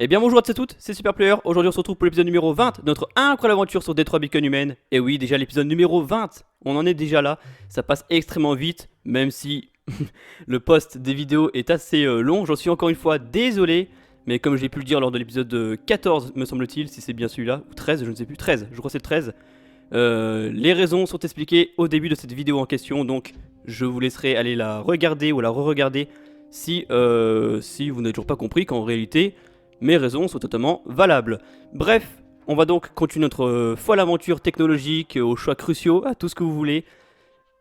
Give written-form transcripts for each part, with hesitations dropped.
Eh bien bonjour à tous et toutes, c'est Superplayer. Aujourd'hui on se retrouve pour l'épisode numéro 20 de notre incroyable aventure sur Détroit Become Human. Et oui, déjà l'épisode numéro 20, on en est déjà là. Ça passe extrêmement vite, même si le post des vidéos est assez long. J'en suis encore une fois désolé. Mais comme j'ai pu le dire lors de l'épisode 14, me semble-t-il, si c'est bien celui-là, ou 13, je ne sais plus, 13, je crois que c'est 13. Les raisons sont expliquées au début de cette vidéo en question, donc je vous laisserai aller la regarder ou la re-regarder si vous n'avez toujours pas compris qu'en réalité, mes raisons sont totalement valables. Bref, on va donc continuer notre folle aventure technologique, aux choix cruciaux, à tout ce que vous voulez.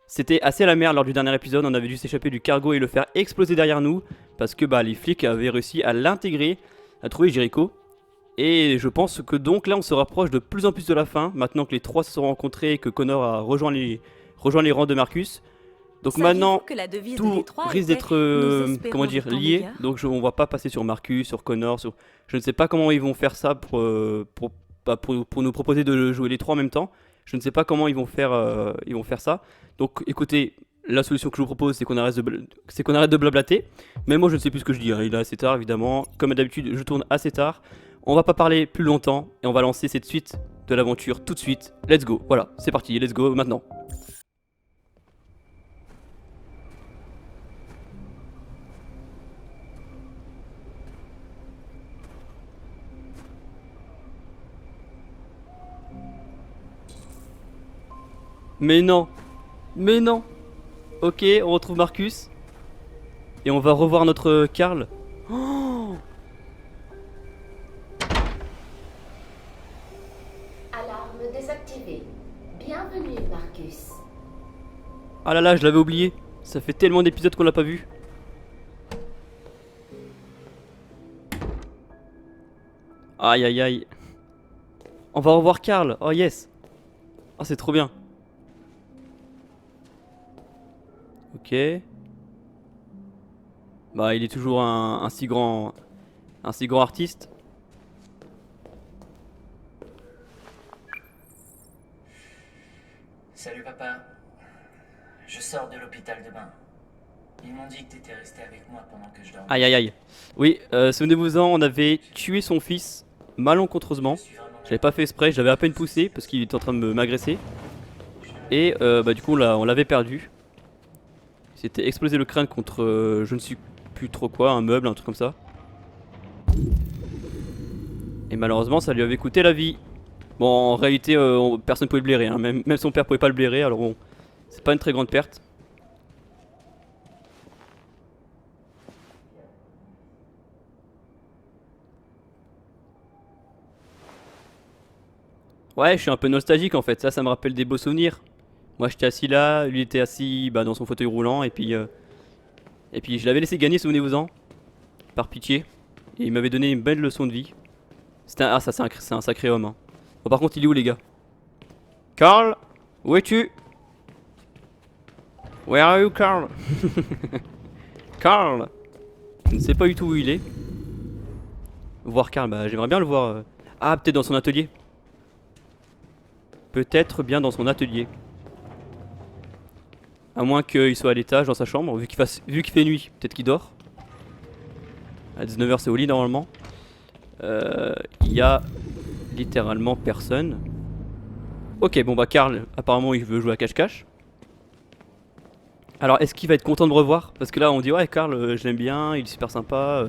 C'était assez la merde lors du dernier épisode, on avait dû s'échapper du cargo et le faire exploser derrière nous, parce que les flics avaient réussi à l'intégrer, à trouver Jericho. Et je pense que donc là on se rapproche de plus en plus de la fin, maintenant que les trois se sont rencontrés et que Connor a rejoint les rangs de Marcus. Donc maintenant, que la devise de tout Détroit risque était d'être nous espérons comment dire, du temps lié. meilleur. Donc on va pas passer sur Marcus, sur Connor, sur... Je ne sais pas comment ils vont faire ça pour nous proposer de jouer les trois en même temps. Je ne sais pas comment ils vont faire ça. Donc écoutez, la solution que je vous propose, c'est qu'on arrête de blablater. Mais moi je ne sais plus ce que je dis, hein. Il est assez tard évidemment. Comme d'habitude, je tourne assez tard. On va pas parler plus longtemps et on va lancer cette suite de l'aventure tout de suite. Let's go. Voilà, c'est parti, let's go maintenant. Mais non, mais non. Ok, on retrouve Marcus. Et on va revoir notre Karl. Oh, Alarme désactivée. Bienvenue, Marcus. ah là là, je l'avais oublié. Ça fait tellement d'épisodes qu'on l'a pas vu. Aïe aïe aïe. On va revoir Karl. Oh yes. Oh, c'est trop bien. Ok. Bah, il est toujours un si grand artiste. Salut papa, je sors de l'hôpital demain. Ils m'ont dit que t'étais resté avec moi pendant que je dormais. Aïe aïe aïe. Oui, souvenez-vous-en, on avait tué son fils malencontreusement. Je suis vraiment J'avais pas fait exprès, j'avais à peine poussé parce qu'il était en train de m'agresser. Et du coup, on l'avait perdu. Il s'était explosé le crâne contre je ne sais plus trop quoi, un meuble, un truc comme ça. Et malheureusement, ça lui avait coûté la vie. Bon, en réalité, personne pouvait le blairer, hein. Même son père pouvait pas le blairer, alors bon, c'est pas une très grande perte. Ouais, je suis un peu nostalgique en fait, ça me rappelle des beaux souvenirs. Moi j'étais assis là, lui était assis dans son fauteuil roulant, et puis je l'avais laissé gagner, souvenez-vous-en, par pitié. Et il m'avait donné une belle leçon de vie. Ah, ça c'est un sacré homme, hein. Bon, par contre, il est où les gars? Carl, où es-tu? Where are you, Carl? Carl, je ne sais pas du tout où il est. Voir Carl, j'aimerais bien le voir. Ah, peut-être dans son atelier. Peut-être bien dans son atelier. À moins qu'il soit à l'étage dans sa chambre, vu qu'il fait nuit, peut-être qu'il dort. À 19h c'est au lit normalement. Il y a littéralement personne. Ok, bon Karl, apparemment il veut jouer à cache-cache. Alors est-ce qu'il va être content de me revoir? Parce que là on dit ouais Karl, je l'aime bien, il est super sympa.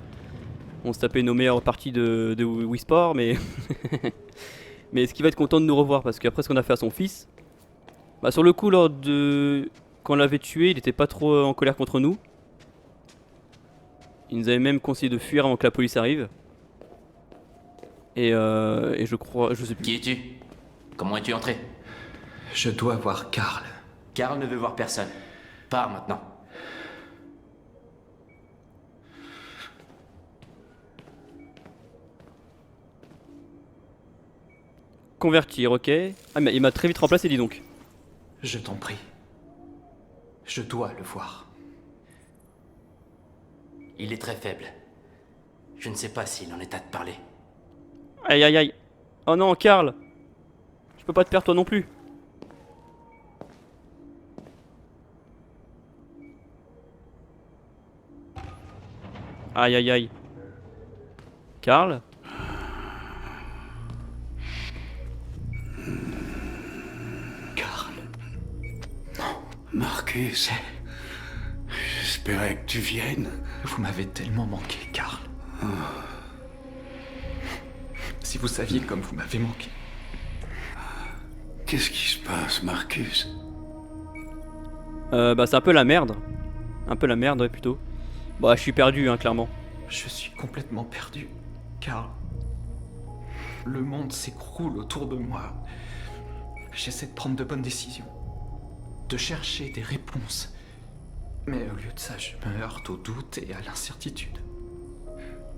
On se tapait nos meilleures parties de Wii Sport, mais... mais est-ce qu'il va être content de nous revoir? Parce qu'après ce qu'on a fait à son fils... sur le coup, quand on l'avait tué, il était pas trop en colère contre nous. Il nous avait même conseillé de fuir avant que la police arrive. Et je crois... je sais plus. Qui es-tu? Comment es-tu entré? Je dois voir Karl. Karl ne veut voir personne. Pars maintenant. Convertir, ok. Ah mais il m'a très vite remplacé, dis donc. Je t'en prie. Je dois le voir. Il est très faible. Je ne sais pas s'il en est à te parler. Aïe aïe aïe. Oh non, Karl. Je peux pas te perdre toi non plus. Aïe aïe aïe. Karl, Marcus, j'espérais que tu viennes. Vous m'avez tellement manqué, Karl. Si vous saviez comme vous m'avez manqué. Qu'est-ce qui se passe, Marcus? Bah c'est un peu la merde. Un peu la merde, ouais, plutôt. Bah je suis perdu, hein, clairement. Je suis complètement perdu, Karl. Le monde s'écroule autour de moi. J'essaie de prendre de bonnes décisions, de chercher des réponses. Mais au lieu de ça, je me heurte au doute et à l'incertitude.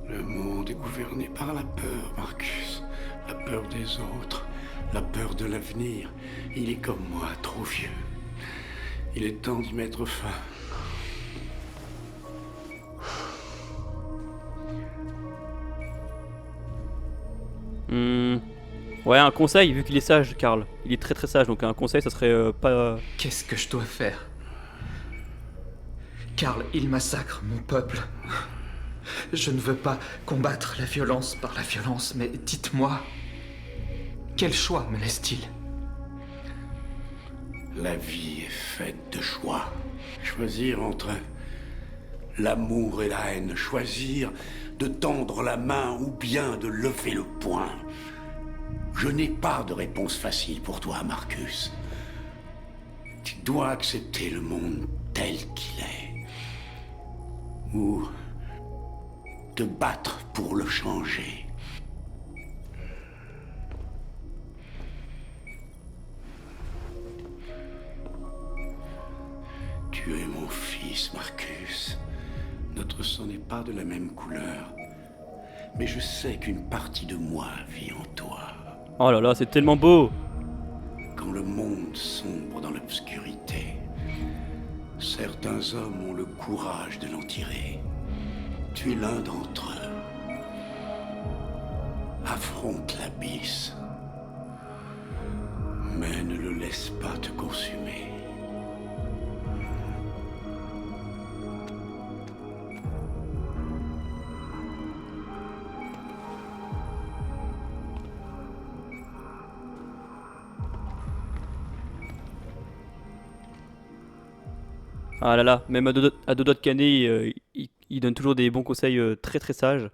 Le monde est gouverné par la peur, Marcus. La peur des autres, la peur de l'avenir. Il est comme moi, trop vieux. Il est temps d'y mettre fin. Ouais, un conseil, vu qu'il est sage, Karl. Il est très très sage, donc un conseil, ça serait pas... Qu'est-ce que je dois faire? Karl, il massacre mon peuple. Je ne veux pas combattre la violence par la violence, mais dites-moi, quel choix me laisse-t-il? La vie est faite de choix. Choisir entre l'amour et la haine. Choisir de tendre la main ou bien de lever le poing. Je n'ai pas de réponse facile pour toi, Marcus. Tu dois accepter le monde tel qu'il est. Ou te battre pour le changer. Tu es mon fils, Marcus. Notre sang n'est pas de la même couleur. Mais je sais qu'une partie de moi vit en toi. Oh là là, c'est tellement beau. Quand le monde sombre dans l'obscurité, certains hommes ont le courage de l'en tirer. Tu es l'un d'entre eux. Affronte l'abysse. Mais ne le laisse pas te consumer. Ah là là, même à deux doigts de canet, il donne toujours des bons conseils très très sages.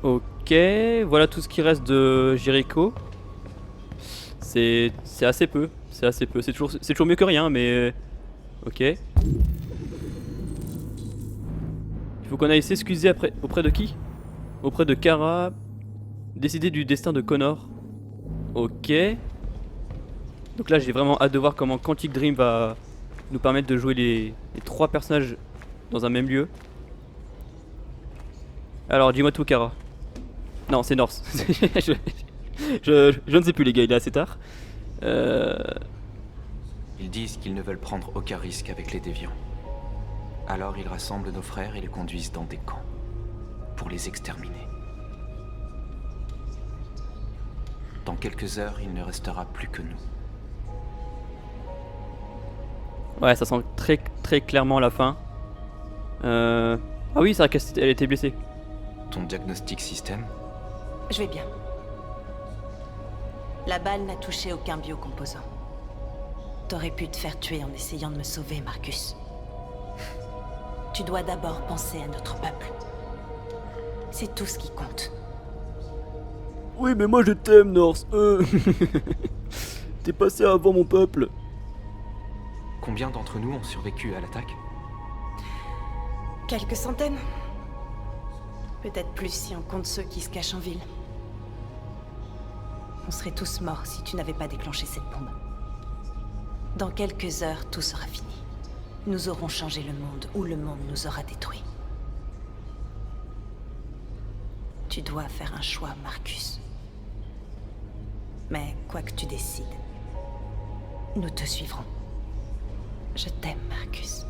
Ok, voilà tout ce qui reste de Jericho. C'est assez peu, c'est assez peu. C'est toujours mieux que rien, mais ok. Il faut qu'on aille s'excuser auprès de qui? Auprès de Kara. Décider du destin de Connor. Ok. Donc là j'ai vraiment hâte de voir comment Quantic Dream va nous permettre de jouer les trois personnages dans un même lieu. Alors dis-moi tout, Kara. Non, c'est Norse. je ne sais plus, les gars, il est assez tard. Ils disent qu'ils ne veulent prendre aucun risque avec les déviants. Alors ils rassemblent nos frères et les conduisent dans des camps pour les exterminer. Dans quelques heures, il ne restera plus que nous. Ouais, ça sent très très clairement la fin. Ah oui, c'est vrai qu'elle était blessée. Ton diagnostic système? Je vais bien. La balle n'a touché aucun biocomposant. T'aurais pu te faire tuer en essayant de me sauver, Marcus. Tu dois d'abord penser à notre peuple. C'est tout ce qui compte. Oui, mais moi je t'aime, Norse. T'es passé avant mon peuple. Combien d'entre nous ont survécu à l'attaque? Quelques centaines. Peut-être plus si on compte ceux qui se cachent en ville. On serait tous morts si tu n'avais pas déclenché cette bombe. Dans quelques heures, tout sera fini. Nous aurons changé le monde ou le monde nous aura détruits. Tu dois faire un choix, Marcus. Mais quoi que tu décides, Nous te suivrons. Je t'aime, Marcus.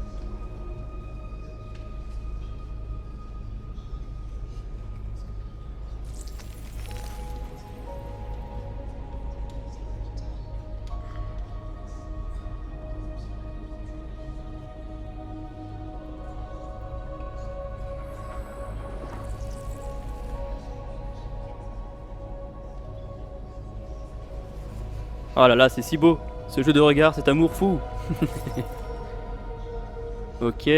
Oh là là, c'est si beau. Ce jeu de regard, cet amour fou. Ok.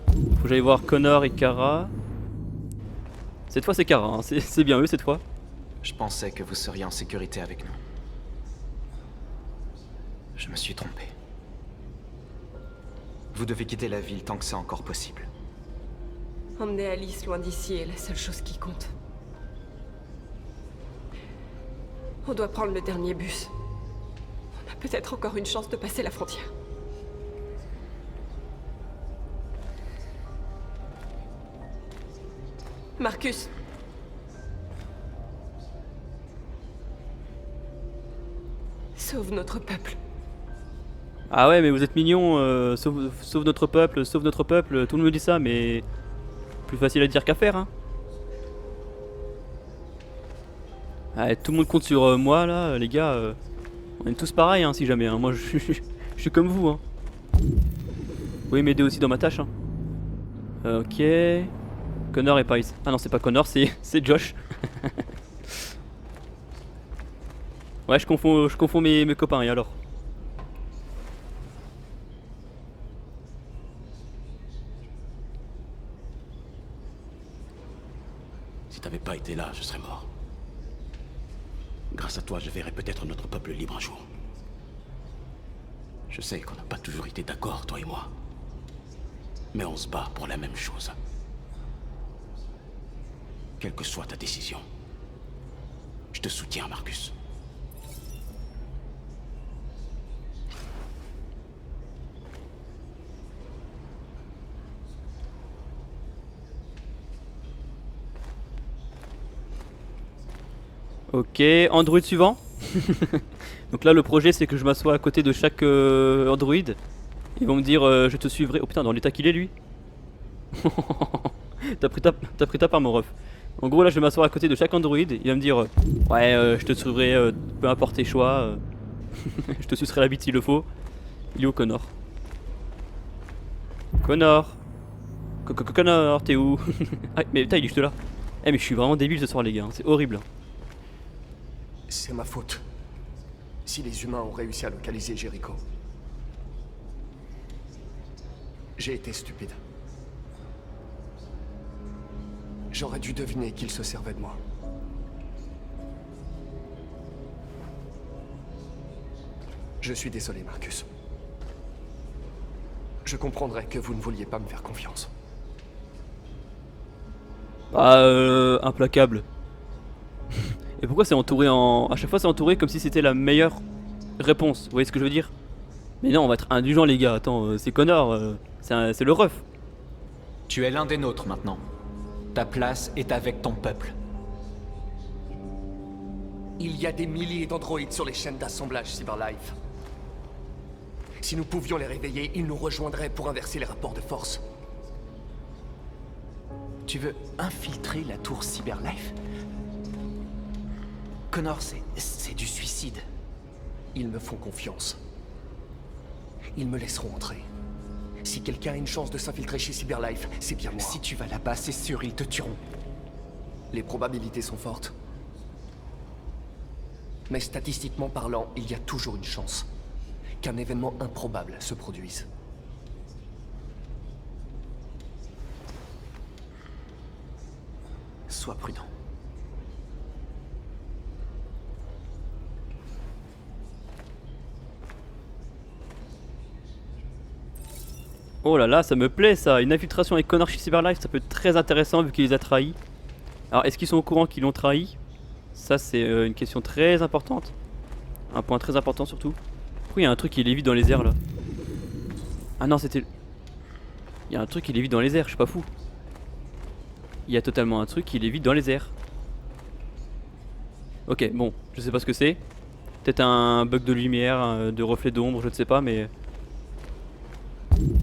Faut que j'aille voir Connor et Kara. Cette fois c'est Kara, hein. C'est bien eux cette fois. Je pensais que vous seriez en sécurité avec nous. Je me suis trompé. Vous devez quitter la ville tant que c'est encore possible. Emmener Alice loin d'ici est la seule chose qui compte. On doit prendre le dernier bus. On a peut-être encore une chance de passer la frontière. Marcus. Sauve notre peuple. Ah ouais mais vous êtes mignons, sauve notre peuple, sauve notre peuple, tout le monde me dit ça mais... Plus facile à dire qu'à faire hein. Ah, tout le monde compte sur moi là, les gars, on est tous pareils hein, si jamais, hein. Moi je suis comme vous hein. Vous pouvez m'aider aussi dans ma tâche hein. Ok... Connor et Pice. Ah non c'est pas Connor, c'est Josh. Ouais je confonds mes copains et alors. Si t'avais pas été là, je serais mort. Grâce à toi, je verrai peut-être notre peuple libre un jour. Je sais qu'on n'a pas toujours été d'accord, toi et moi. Mais on se bat pour la même chose. Quelle que soit ta décision, je te soutiens, Marcus. Ok, Android suivant. Donc là le projet c'est que je m'assois à côté de chaque Android. Ils vont me dire je te suivrai. Oh putain dans l'état qu'il est lui. T'as pris ta part mon ref. En gros là je vais m'asseoir à côté de chaque Android. Il va me dire ouais je te suivrai peu importe tes choix. Je te sucerai la bite s'il le faut. Il est où Connor? Connor Connor t'es où? Ah mais putain il est juste là. Eh mais je suis vraiment débile ce soir les gars, c'est horrible. C'est ma faute. Si les humains ont réussi à localiser Jericho. J'ai été stupide. J'aurais dû deviner qu'ils se servaient de moi. Je suis désolé, Marcus. Je comprendrais que vous ne vouliez pas me faire confiance. Bah implacable. Et pourquoi c'est entouré en... À chaque fois c'est entouré comme si c'était la meilleure réponse, vous voyez ce que je veux dire? Mais non on va être indulgent les gars, attends, c'est Connor, c'est le ref. Tu es l'un des nôtres maintenant. Ta place est avec ton peuple. Il y a des milliers d'androïdes sur les chaînes d'assemblage Cyberlife. Si nous pouvions les réveiller, ils nous rejoindraient pour inverser les rapports de force. Tu veux infiltrer la tour Cyberlife? Connor, c'est du suicide. Ils me font confiance. Ils me laisseront entrer. Si quelqu'un a une chance de s'infiltrer chez Cyberlife, c'est bien moi. Si tu vas là-bas, c'est sûr, ils te tueront. Les probabilités sont fortes. Mais statistiquement parlant, il y a toujours une chance qu'un événement improbable se produise. Sois prudent. Oh là là, ça me plaît ça, une infiltration avec Connor chez Cyberlife, ça peut être très intéressant vu qu'il les a trahis. Alors est-ce qu'ils sont au courant qu'ils l'ont trahi? Ça c'est une question très importante. Un point très important surtout. Pourquoi il y a un truc qui lévite dans les airs là? Ah non c'était... Il y a un truc qui lévite dans les airs, je suis pas fou. Il y a totalement un truc qui lévite dans les airs. Ok bon, je sais pas ce que c'est. Peut-être un bug de lumière, de reflet d'ombre, je ne sais pas, mais...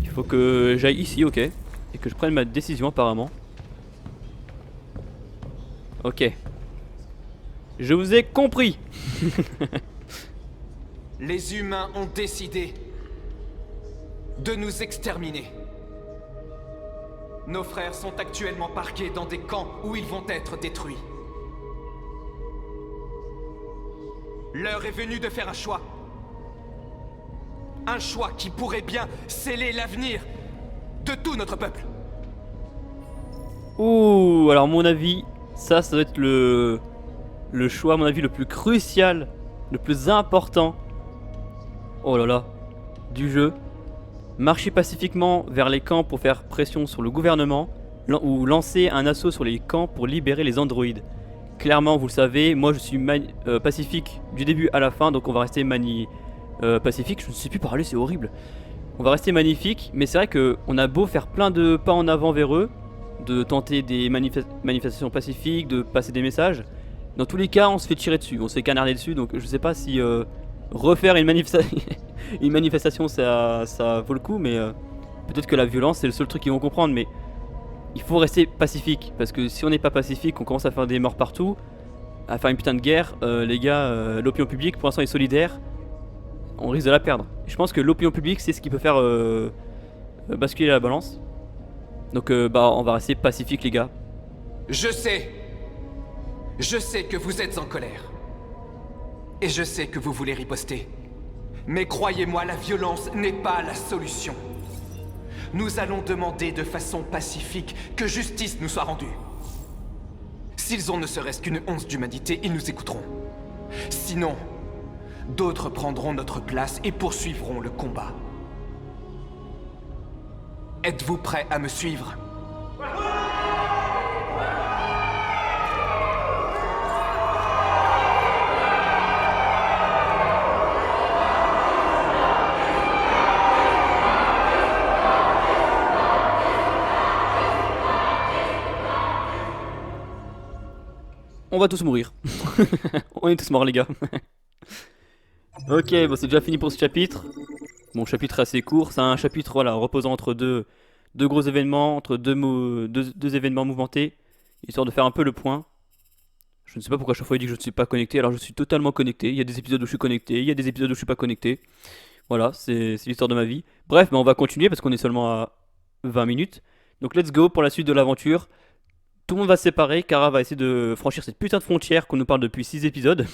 Il faut que j'aille ici, ok. Et que je prenne ma décision apparemment. Ok. Je vous ai compris. Les humains ont décidé de nous exterminer. Nos frères sont actuellement parqués dans des camps où ils vont être détruits. L'heure est venue de faire un choix. Un choix qui pourrait bien sceller l'avenir de tout notre peuple. Ouh, alors mon avis, ça doit être le choix, à mon avis, le plus crucial, le plus important. Oh là là, du jeu. Marcher pacifiquement vers les camps pour faire pression sur le gouvernement, ou lancer un assaut sur les camps pour libérer les androïdes. Clairement, vous le savez, moi je suis pacifique du début à la fin, donc on va rester pacifique. Je ne sais plus parler, c'est horrible. On va rester magnifique, mais c'est vrai qu'on a beau faire plein de pas en avant vers eux, de tenter des manifestations pacifiques, de passer des messages. Dans tous les cas, on se fait tirer dessus, on se fait canarder dessus, donc je sais pas si refaire une manifestation ça vaut le coup, mais peut-être que la violence c'est le seul truc qu'ils vont comprendre, mais il faut rester pacifique, parce que si on n'est pas pacifique, on commence à faire des morts partout, à faire une putain de guerre, les gars, l'opinion publique pour l'instant est solidaire, on risque de la perdre. Je pense que l'opinion publique c'est ce qui peut faire basculer la balance. Donc on va rester pacifique les gars. Je sais que vous êtes en colère. Et je sais que vous voulez riposter. Mais croyez-moi, la violence n'est pas la solution. Nous allons demander de façon pacifique que justice nous soit rendue. S'ils ont ne serait-ce qu'une once d'humanité, ils nous écouteront. Sinon, d'autres prendront notre place et poursuivront le combat. Êtes-vous prêts à me suivre ? On va tous mourir. On est tous morts les gars. Ok, bon c'est déjà fini pour ce chapitre. Bon, chapitre assez court, c'est un chapitre voilà, reposant entre deux gros événements, entre deux événements mouvementés, histoire de faire un peu le point. Je ne sais pas pourquoi chaque fois il dit que je ne suis pas connecté, alors je suis totalement connecté. Il y a des épisodes où je suis connecté, il y a des épisodes où je suis pas connecté. Voilà, c'est l'histoire de ma vie. Bref, mais on va continuer parce qu'on est seulement à 20 minutes. Donc let's go pour la suite de l'aventure. Tout le monde va se séparer, Kara va essayer de franchir cette putain de frontière qu'on nous parle depuis 6 épisodes.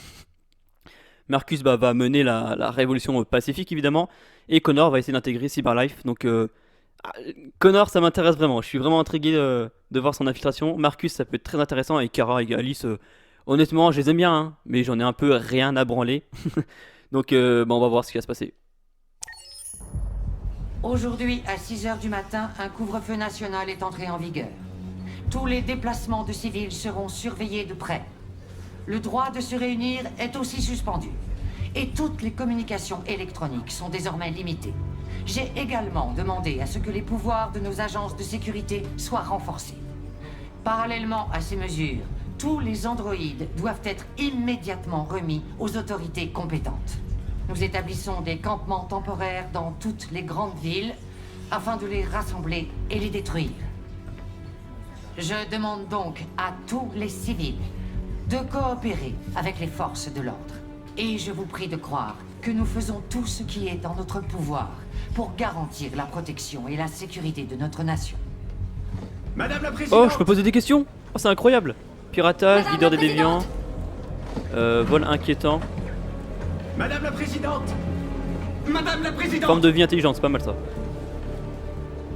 Marcus va mener la révolution pacifique évidemment. Et Connor va essayer d'intégrer Cyberlife. Donc Connor ça m'intéresse vraiment. Je suis vraiment intrigué de voir son infiltration. Marcus ça peut être très intéressant. Et Kara et Alice, honnêtement je les aime bien. Hein, mais j'en ai un peu rien à branler. Donc on va voir ce qui va se passer. Aujourd'hui à 6h du matin, un couvre-feu national est entré en vigueur. Tous les déplacements de civils seront surveillés de près. Le droit de se réunir est aussi suspendu. Et toutes les communications électroniques sont désormais limitées. J'ai également demandé à ce que les pouvoirs de nos agences de sécurité soient renforcés. Parallèlement à ces mesures, tous les androïdes doivent être immédiatement remis aux autorités compétentes. Nous établissons des campements temporaires dans toutes les grandes villes afin de les rassembler et les détruire. Je demande donc à tous les civils de coopérer avec les forces de l'ordre. Et je vous prie de croire que nous faisons tout ce qui est en notre pouvoir pour garantir la protection et la sécurité de notre nation. Madame la Présidente. Oh, je peux poser des questions? Oh, c'est incroyable. Piratage, Madame leader la des déviants, vol inquiétant, Madame la Présidente. Madame la Présidente. forme de vie intelligente, c'est pas mal ça.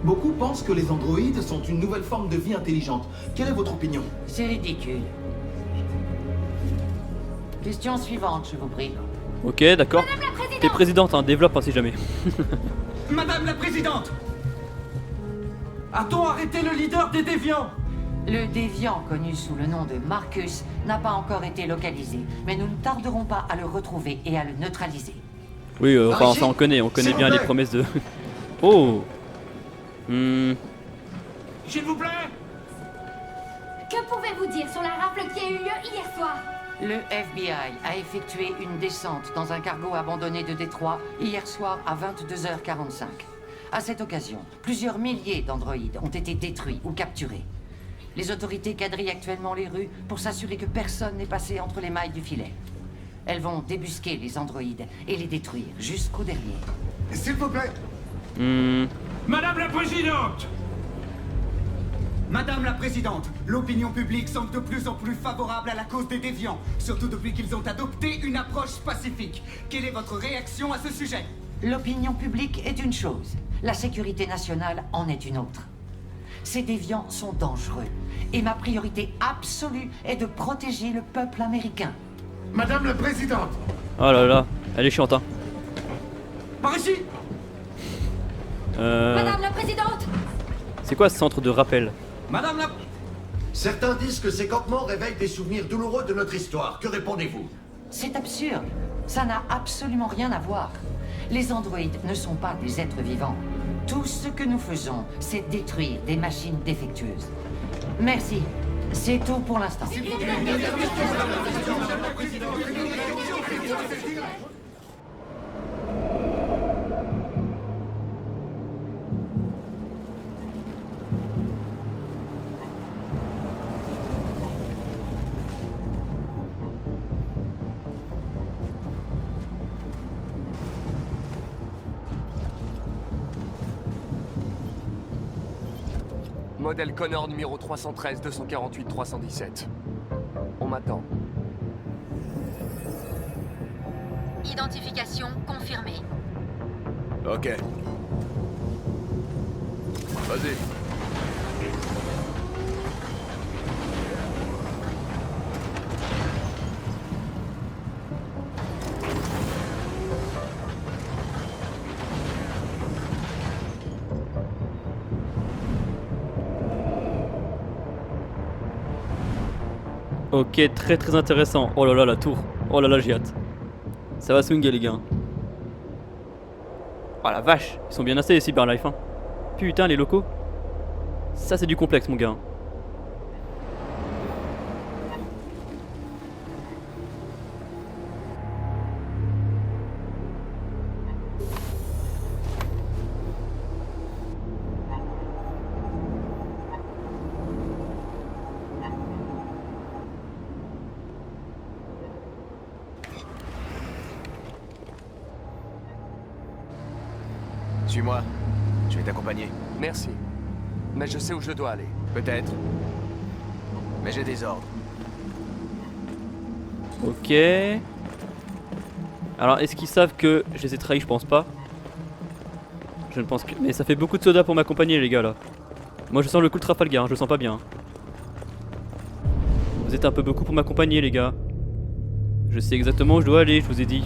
Beaucoup pensent que les androïdes sont une nouvelle forme de vie intelligente. Quelle est votre opinion? C'est ridicule. Question suivante, je vous prie. Ok, d'accord. T'es présidente, hein, développe hein, si jamais. Madame la Présidente. A-t-on arrêté le leader des déviants? Le déviant, connu sous le nom de Marcus, n'a pas encore été localisé, mais nous ne tarderons pas à le retrouver et à le neutraliser. Oui, enfin ça on connaît bien les promesses de... Oh. S'il vous plaît. Que pouvez-vous dire sur la rafle qui a eu lieu hier soir? Le FBI a effectué une descente dans un cargo abandonné de Détroit hier soir à 22h45. À cette occasion, plusieurs milliers d'androïdes ont été détruits ou capturés. Les autorités quadrillent actuellement les rues pour s'assurer que personne n'est passé entre les mailles du filet. Elles vont débusquer les androïdes et les détruire jusqu'au dernier. S'il vous plaît. Madame la Présidente! Madame la Présidente, l'opinion publique semble de plus en plus favorable à la cause des déviants, surtout depuis qu'ils ont adopté une approche pacifique. Quelle est votre réaction à ce sujet? L'opinion publique est une chose, la sécurité nationale en est une autre. Ces déviants sont dangereux, et ma priorité absolue est de protéger le peuple américain. Madame la Présidente! Oh là là, elle est chiante, hein. Par ici! Madame la Présidente! C'est quoi ce centre de rappel? Madame la... Certains disent que ces campements réveillent des souvenirs douloureux de notre histoire. Que répondez-vous? C'est absurde. Ça n'a absolument rien à voir. Les androïdes ne sont pas des êtres vivants. Tout ce que nous faisons, c'est détruire des machines défectueuses. Merci. C'est tout pour l'instant. Modèle Connor numéro 313-248-317. On m'attend. Identification confirmée. Ok. Vas-y. Ok, très très intéressant. Oh là là, la tour. Oh là là, j'ai hâte. Ça va swinguer, les gars. Oh la vache, ils sont bien installés, les Cyberlife, hein. Putain, les locaux. Ça, c'est du complexe, mon gars. Suis-moi. Je vais t'accompagner. Merci. Mais je sais où je dois aller. Peut-être. Mais j'ai des ordres. Ok. Alors, est-ce qu'ils savent que je les ai trahis? Je pense pas. Je ne pense que... Mais ça fait beaucoup de soda pour m'accompagner, les gars, là. Moi, je sens le coup de Trafalgar, hein, je le sens pas bien. Vous êtes un peu beaucoup pour m'accompagner, les gars. Je sais exactement où je dois aller, je vous ai dit.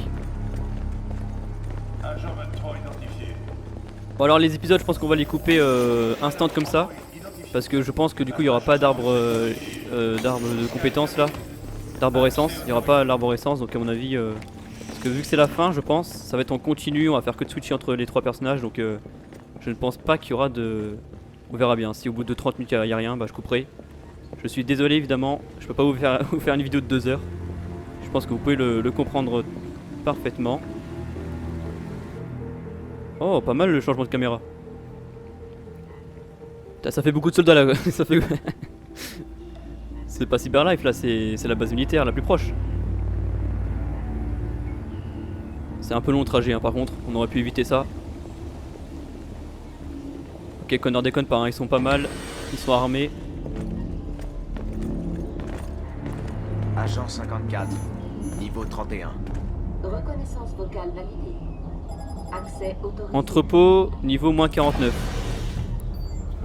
Agent 23 identifié. Bon, alors les épisodes, je pense qu'on va les couper instant comme ça. Parce que je pense que du coup, il n'y aura pas d'arbre de compétences, là. D'arborescence. Il n'y aura pas l'arborescence, donc à mon avis... Parce que vu que c'est la fin, je pense, ça va être en continu. On va faire que de switcher entre les trois personnages, donc je ne pense pas qu'il y aura de... On verra bien. Si au bout de 30 minutes, il n'y a rien, bah je couperai. Je suis désolé, évidemment. Je peux pas vous faire une vidéo de 2 heures. Je pense que vous pouvez le comprendre parfaitement. Oh, pas mal le changement de caméra. Putain, ça fait beaucoup de soldats là. Ça fait... C'est pas Cyberlife là, c'est la base militaire la plus proche. C'est un peu long le trajet, hein, par contre. On aurait pu éviter ça. Ok, Connor déconne pas, hein, ils sont pas mal. Ils sont armés. Agent 54, niveau 31. Reconnaissance vocale validée. Accès autorisé. Entrepôt, niveau moins 49.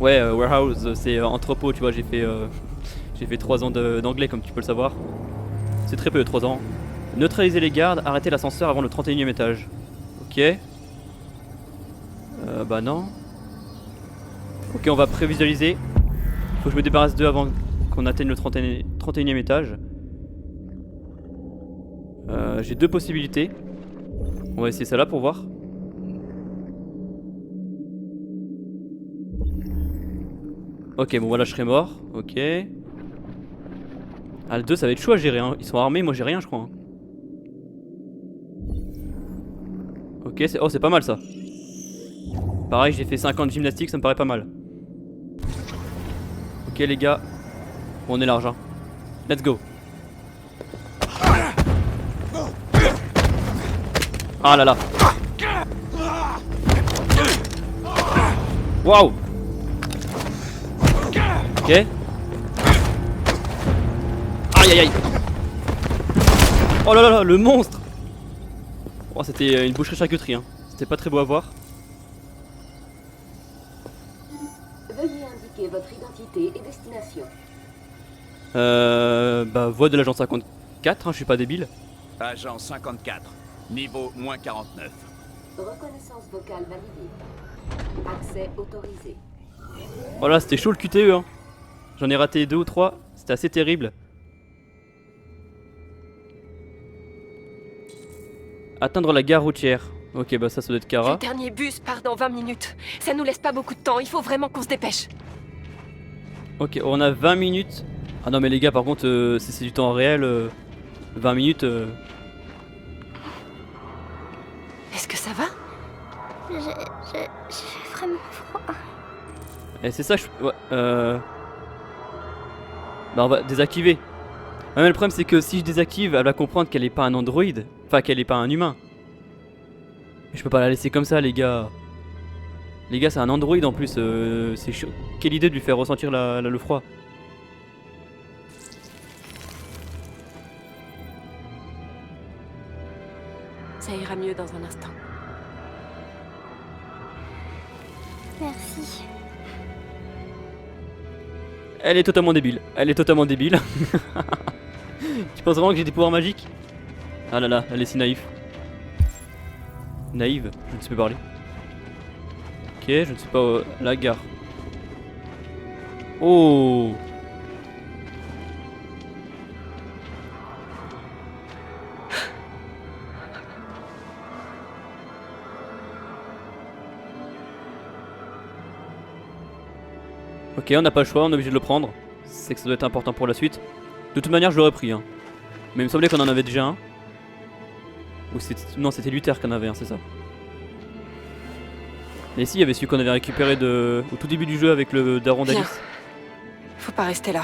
Ouais, warehouse, c'est entrepôt, tu vois, j'ai fait 3 ans d'anglais comme tu peux le savoir. C'est très peu, 3 ans. Neutraliser les gardes, arrêter l'ascenseur avant le 31e étage. Ok. Bah non. Ok, on va prévisualiser. Faut que je me débarrasse d'eux avant qu'on atteigne le 31e étage. J'ai 2 possibilités. On va essayer celle-là pour voir. Ok, bon voilà, je serai mort. Ok. Ah, le 2 ça va être chaud à gérer, hein. Ils sont armés, moi j'ai rien je crois. Hein. Ok, c'est pas mal ça. Pareil, j'ai fait 50 gymnastiques, ça me paraît pas mal. Ok les gars, on est large hein. Let's go. Ah là là. Waouh. Ok. Aïe aïe aïe. Oh là là là, le monstre. Oh, c'était une boucherie charcuterie hein. C'était pas très beau à voir. Veuillez indiquer votre identité et destination. Bah voix de l'agent 54 hein, je suis pas débile. Agent 54, niveau moins 49. Reconnaissance vocale validée. Accès autorisé. Voilà, c'était chaud le QTE hein. J'en ai raté 2 ou 3, c'était assez terrible. Atteindre la gare routière. Ok, bah ça doit être Le Kara. dernier bus part dans 20 minutes. Ça nous laisse pas beaucoup de temps, il faut vraiment qu'on se dépêche. Ok, on a 20 minutes. Ah non mais les gars par contre si c'est du temps réel 20 minutes Est-ce que ça va? J'ai vraiment froid. Et c'est ça ouais, bah on va désactiver. Ouais, mais le problème c'est que si je désactive elle va comprendre qu'elle est pas un androïde. Enfin qu'elle est pas un humain. Mais je peux pas la laisser comme ça les gars. Les gars c'est un androïde en plus c'est chaud. Quelle idée de lui faire ressentir le froid. Ça ira mieux dans un instant. Merci. Elle est totalement débile. Elle est totalement débile. Tu penses vraiment que j'ai des pouvoirs magiques? Ah là là, elle est si naïve. Naïve, je ne sais plus parler. Ok, je ne sais pas la gare. Oh. Ok, on n'a pas le choix, on est obligé de le prendre. C'est que ça doit être important pour la suite. De toute manière, je l'aurais pris. Hein. Mais il me semblait qu'on en avait déjà un. Ou non, c'était Luther qu'on avait un, c'est ça. Et si, il y avait celui qu'on avait récupéré au tout début du jeu avec le daron d'Alice. Faut pas rester là.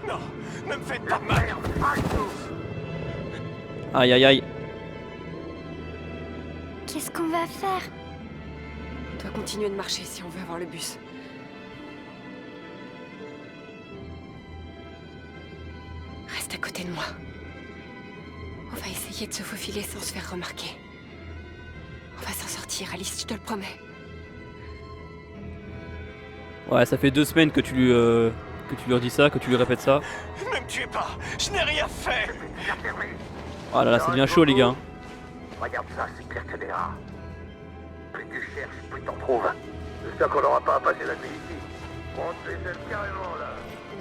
Non, ne me faites pas mal. Aïe aïe aïe. Qu'est-ce qu'on va faire? On doit continuer de marcher si on veut avoir le bus. Reste à côté de moi. On va essayer de se faufiler sans se faire remarquer. On va s'en sortir, Alice, je te le promets. Ouais, ça fait 2 semaines que tu lui redis ça, que tu lui répètes ça. Ne me tuez pas, je n'ai rien fait. Oh là là, ça devient chaud les gars. Regarde ça, c'est pire que des rats. Plus tu cherches, plus t'en trouves. J'espère qu'on n'aura pas à passer la nuit ici. On se fait carrément là.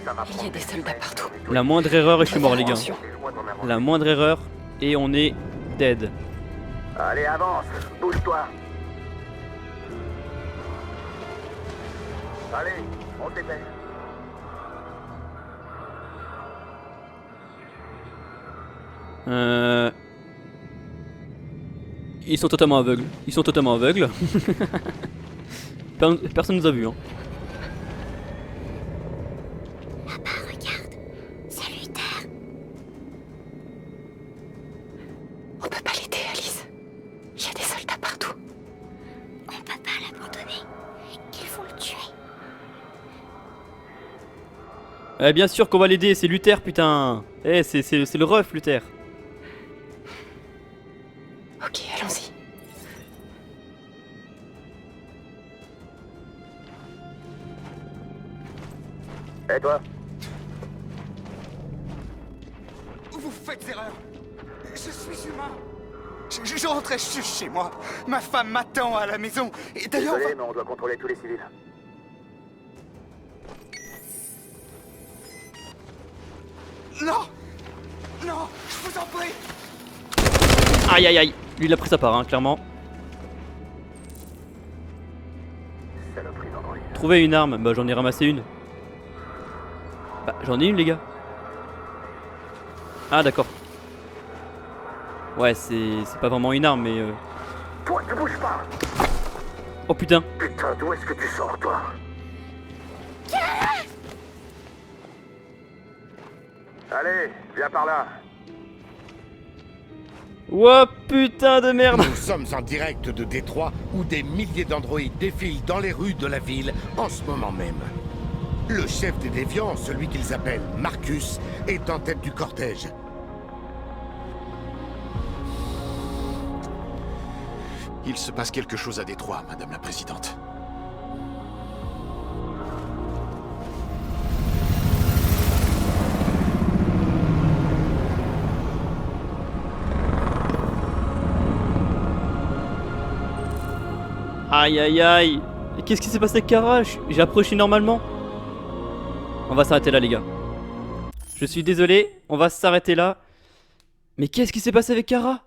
Ça va. Il y a des soldats partout. La moindre erreur et je suis mort les gars. La moindre erreur et on est dead. Allez, avance, bouge-toi. Allez, on se dépêche. Ils sont totalement aveugles. Ils sont totalement aveugles. Personne nous a vu hein. Là-bas, regarde. C'est Luther. On peut pas l'aider, Alice. Il y a des soldats partout. On peut pas l'abandonner. Il faut le tuer. Bien sûr qu'on va l'aider, c'est Luther putain. C'est le ref Luther. Ok, allons-y. Et toi? Vous faites erreur. Je suis humain. Je rentrais chez moi. Ma femme m'attend à la maison. Et d'ailleurs... Désolé, mais on doit contrôler tous les civils. Non! Non! Je vous en prie! Aïe aïe aïe. Lui il a pris sa part hein, clairement. trouver une arme. Bah j'en ai ramassé une. Bah j'en ai une les gars. Ah d'accord. Ouais c'est pas vraiment une arme mais Toi, tu bouges pas. Oh putain. Putain, d'où est-ce que tu sors, toi? Allez, viens par là. Oh putain de merde. Nous sommes en direct de Détroit où des milliers d'androïdes défilent dans les rues de la ville en ce moment même. Le chef des déviants, celui qu'ils appellent Marcus, est en tête du cortège. Il se passe quelque chose à Détroit, Madame la Présidente. Aïe aïe aïe. Et qu'est-ce qui s'est passé avec Kara? J'ai approché normalement. On va s'arrêter là les gars. Je suis désolé, on va s'arrêter là. Mais qu'est-ce qui s'est passé avec Kara?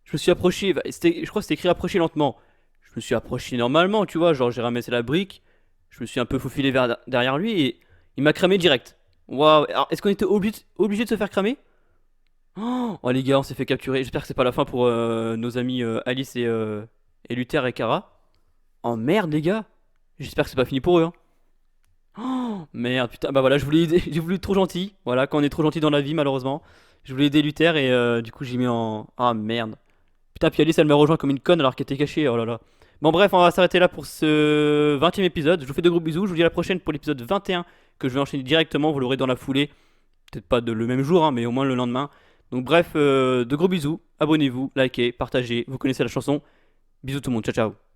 Je me suis approché, je crois que c'était écrit approcher lentement. Je me suis approché normalement, tu vois, genre j'ai ramassé la brique. Je me suis un peu faufilé derrière lui et il m'a cramé direct. Waouh, alors est-ce qu'on était obligé de se faire cramer? Oh les gars, on s'est fait capturer. J'espère que c'est pas la fin pour nos amis Alice et Luther et Kara. Oh merde les gars. J'espère que c'est pas fini pour eux hein. Oh merde putain, bah voilà, je voulais aider, j'ai voulu être trop gentil. Voilà, quand on est trop gentil dans la vie malheureusement. Je voulais aider Luther et du coup j'ai mis en... Ah merde. Putain, puis Alice elle m'a rejoint comme une conne alors qu'elle était cachée, oh là là. Bon bref, on va s'arrêter là pour ce 20e épisode. Je vous fais de gros bisous, je vous dis à la prochaine pour l'épisode 21 que je vais enchaîner directement, vous l'aurez dans la foulée. Peut-être pas le même jour hein, mais au moins le lendemain. Donc bref, de gros bisous, abonnez-vous, likez, partagez, vous connaissez la chanson. Bisous tout le monde, ciao ciao.